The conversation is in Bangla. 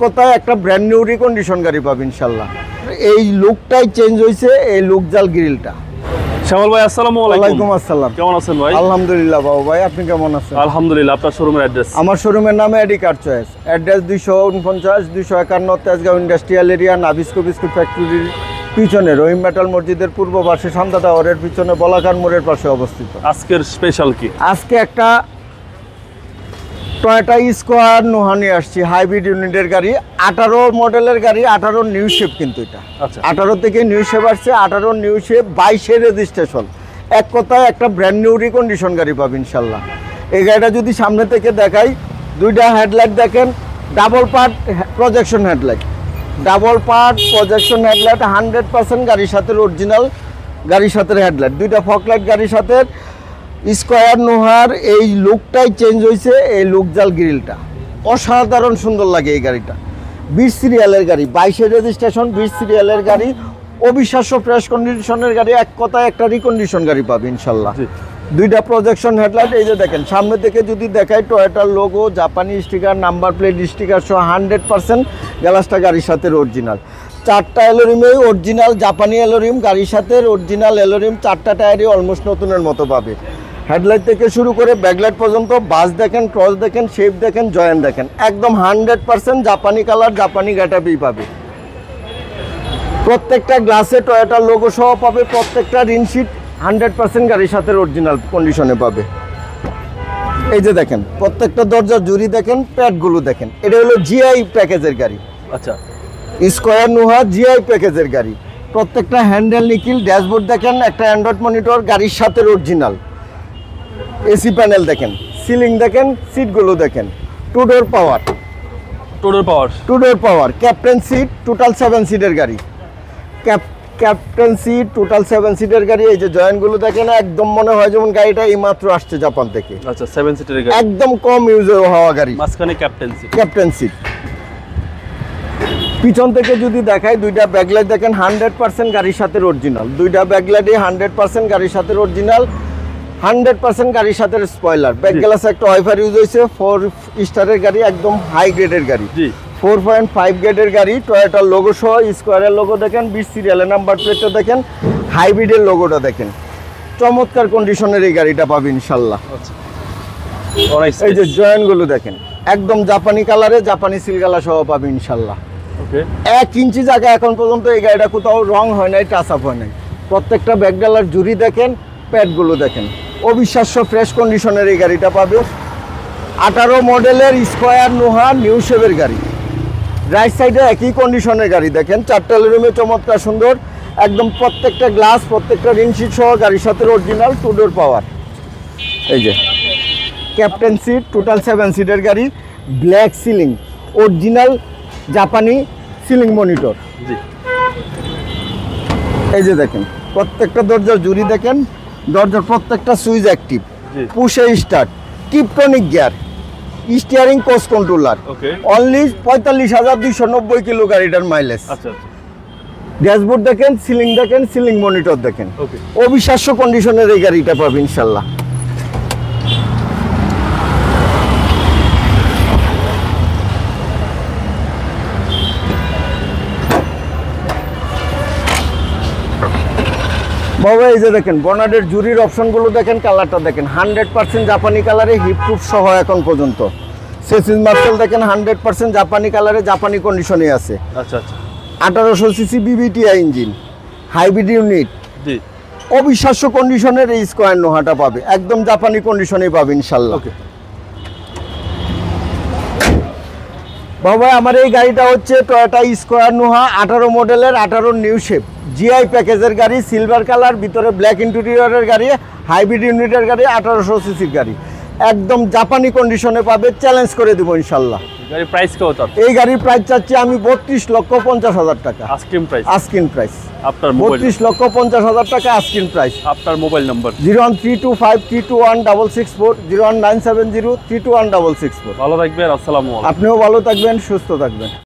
কোথায় একটা ব্র্যান্ড নিউ রিকন্ডিশন গাড়ি পাবে ইনশাআল্লাহ। এই লুকটাই চেঞ্জ হয়েছে, এই লুক জাল গ্রিলটা। শ্যামল ভাই আসসালামু আলাইকুম। ওয়ালাইকুম আসসালাম। কেমন আছেন ভাই? আলহামদুলিল্লাহ বাবু ভাই, আপনি কেমন আছেন? আলহামদুলিল্লাহ। আপনার শোরুমের অ্যাড্রেস? আমার শোরুমের নামে AD car choice, address 249 251 Tejgaon industrial area, Nabisco biscuit ফ্যাক্টরির পিছনে, রহিম মেটাল মসজিদের পূর্ব পাশে, সান্দা টাওয়ারের পিছনে, বলাকার মোড়ের পাশে অবস্থিত। আজকের স্পেশাল কি? আজকে একটা টয়োটা স্কোয়ার নোহা নিয়ে আসছি, হাইব্রিড ইউনিটের গাড়ি, 18 মডেলের গাড়ি, 18 নিউ শেপ। কিন্তু এটা আচ্ছা, 18 থেকে নিউ শেপ আসছে, 18 নিউ শেপ, 22 রেজিস্ট্রেশন। এক কথায় একটা ব্র্যান্ড নিউ রিকন্ডিশন গাড়ি পাবে ইনশাল্লাহ। এই গাড়িটা যদি সামনে থেকে দেখাই, দুইটা হেডলাইট দেখেন, double part projection headlight, double part projection headlight, 100% গাড়ির সাথে অরিজিনাল গাড়ির সাথে হেডলাইট, দুইটা ফকলাইট গাড়ির সাথে। স্কোয়ার নোহার এই লুকটাই চেঞ্জ হয়েছে, এই লুক জাল গ্রিলটা অসাধারণ সুন্দর লাগে। এই গাড়িটা 20 সিরিয়ালের গাড়ি, 22 রেজিস্ট্রেশন, 20 সিরিয়ালের গাড়ি, অবিশ্বাস্য ফ্রেশ কন্ডিশনের গাড়ি। এক কথায় একটা রিকন্ডিশন গাড়ি পাবে ইনশাল্লাহ। দুইটা প্রজেকশন হেডলাইট। এই যে দেখেন সামনে থেকে যদি দেখাই, টয়োটার লোগো, জাপানি স্টিকার, নাম্বার প্লেট স্টিকার সহ 100% গ্লাসটা গাড়ির সাথে অরিজিনাল। 4টা এলোরিমেই অরিজিনাল জাপানি এলোরিম, গাড়ির সাথে অরিজিনাল এলোরিম। 4টা টায়ারই অলমোস্ট নতুনের মতো পাবে। হেডলাইট থেকে শুরু করে ব্যাকলাইট পর্যন্ত, বাস দেখেন, ক্রস দেখেন, শেপ দেখেন, জয়েন দেখেন, একদম 100% জাপানি কালার, জাপানি গেটআপই পাবে। প্রত্যেকটা গ্লাসে টয়োটার লোগো সহ পাবে, প্রত্যেকটা রিনশিট 100% গাড়ির সাথে অরিজিনাল কন্ডিশনে পাবে। এই যে দেখেন প্রত্যেকটা দরজার জুড়ি দেখেন, প্যাডগুলো দেখেন। এটা হলো জিআই প্যাকেজের গাড়ি। আচ্ছা, স্কোয়ার নোহা জিআই প্যাকেজের গাড়ি। প্রত্যেকটা হ্যান্ডেল নিকিল, ড্যাশবোর্ড দেখেন, একটা অ্যান্ড্রয়েড মনিটর, গাড়ির সাথে অরিজিনাল। এসি প্যানেল দেখেন, সিলিং দেখেন, সিটগুলো দেখেন, টু ডোর পাওয়ার, টু ডোর পাওয়ার, ক্যাপ্টেন সিট, টোটাল 7 সিটের গাড়ি, ক্যাপ্টেন সিট, টোটাল 7 সিটের গাড়ি। এই যে জয়েন্টগুলো দেখেন, একদম মনে হয় যেমন গাড়িটা এইমাত্র আসছে জাপান থেকে। আচ্ছা, 7 সিটের গাড়ি, একদম কম ইউজ হওয়া গাড়ি। মাঝখানে ক্যাপ্টেন সিট, ক্যাপ্টেন সিট। পিছন থেকে যদি দেখাই, দুইটা ব্যাকলাইট দেখেন, 100% গাড়ির সাথে অরিজিনাল। দুইটা ব্যাকলাইটই 100% গাড়ির সাথে অরিজিনাল, 100% গাড়ির সাথে স্পয়লার। ব্যাক গ্লাসে একটা ওয়াইফার ইউজ হয়েছে। 4 স্টারের গাড়ি, একদম হাই গ্রেডের গাড়ি, 4.5 গ্রেডের গাড়ি। টয়োটার লোগো সহ, স্কোয়ারের লোগো দেখেন, 20 সিরিয়ালের নাম্বার প্লেটটা দেখেন, হাইব্রিডের লোগোটা দেখেন। চমৎকার কন্ডিশনের এই গাড়িটা পাবে ইনশাল্লাহ। এই যে জয়েন্টগুলো দেখেন, একদম জাপানি কালারে, জাপানি সিলগালা সহ পাবে ইনশাল্লাহ। 1 ইঞ্চি জায়গা এখন পর্যন্ত এই গাড়িটা কোথাও রং হয় নাই, টাচ আপ হয় নাই। প্রত্যেকটা ব্যাকডালার জুড়ি দেখেন, প্যাডগুলো দেখেন, অবিশ্বাস্য ফ্রেশ কন্ডিশনের এই গাড়িটা পাবে। 18 মডেলের স্কোয়ার নোহা নিউ শেপের গাড়ি। রাইট সাইডে একই কন্ডিশনের গাড়ি দেখেন, 4টা রুমে চমৎকার সুন্দর, একদম প্রত্যেকটা গ্লাস, প্রত্যেকটা রিনশিট সহ গাড়ির সাথে অরিজিনাল, টু ডোর পাওয়ার। এই যে ক্যাপ্টেন সিট, টোটাল 7 সিটের গাড়ি, ব্ল্যাক সিলিং, অরিজিনাল জাপানি সিলিং মনিটর। এই যে দেখেন প্রত্যেকটা দরজার জুড়ি দেখেন, দরজার প্রত্যেকটা সুইচ অ্যাক্টিভ, পুশে start, tiptronic gear, steering coach controller. Only 45,290 kilo গাড়িটার মাইলেজ। ড্যাশবোর্ড দেখেন, সিলিং দেখেন, সিলিং মনিটর দেখেন, অবিশ্বাস্য কন্ডিশনের এই গাড়িটা পাবে ইনশাল্লাহ। বাবা এই যে দেখেন বনাটের জুরির অপশনগুলো দেখেন, কালারটা দেখেন, 100% জাপানি কালারে, হিপপ্রুফ সহ এখন পর্যন্ত। সেসিস মার্সেল দেখেন, 100% জাপানি কালারে, জাপানি কন্ডিশনে আছে। আচ্ছা আচ্ছা, 1800 সিসি বিবিটিআই ইঞ্জিন, হাইব্রিড ইউনিট, অবিশ্বাস্য কন্ডিশনের এই স্কোয়ার নোহাটা পাবে, একদম জাপানি কন্ডিশনেই পাবে ইনশাল্লাহ। বাবা আমার এই গাড়িটা হচ্ছে টয়োটা স্কোয়ার নোহা, 18 মডেলের, 18 নিউ শেপ, জিআই প্যাকেজের গাড়ি, সিলভার কালার, ভিতরে ব্ল্যাক ইন্টেরিয়রের গাড়ি, হাইব্রিড ইউনিটের গাড়ি, 1800 সিসির গাড়ি, একদম জাপানি কন্ডিশনে পাবে। চ্যালেঞ্জ করে দেবো ইনশাল্লাহ। গাড়ির প্রাইস কত? এই গাড়ির প্রাইস চাচ্ছি আমি 32,50,000 টাকা। Asking price? আস্কিং প্রাইস আপনার 32,50,000 টাকা আস্কিং প্রাইস। আপনার মোবাইল নাম্বার? 01325321664, 01970321664। ভালো থাকবেন, আসসালামু আলাইকুম। আপনিও ভালো থাকবেন, সুস্থ থাকবেন।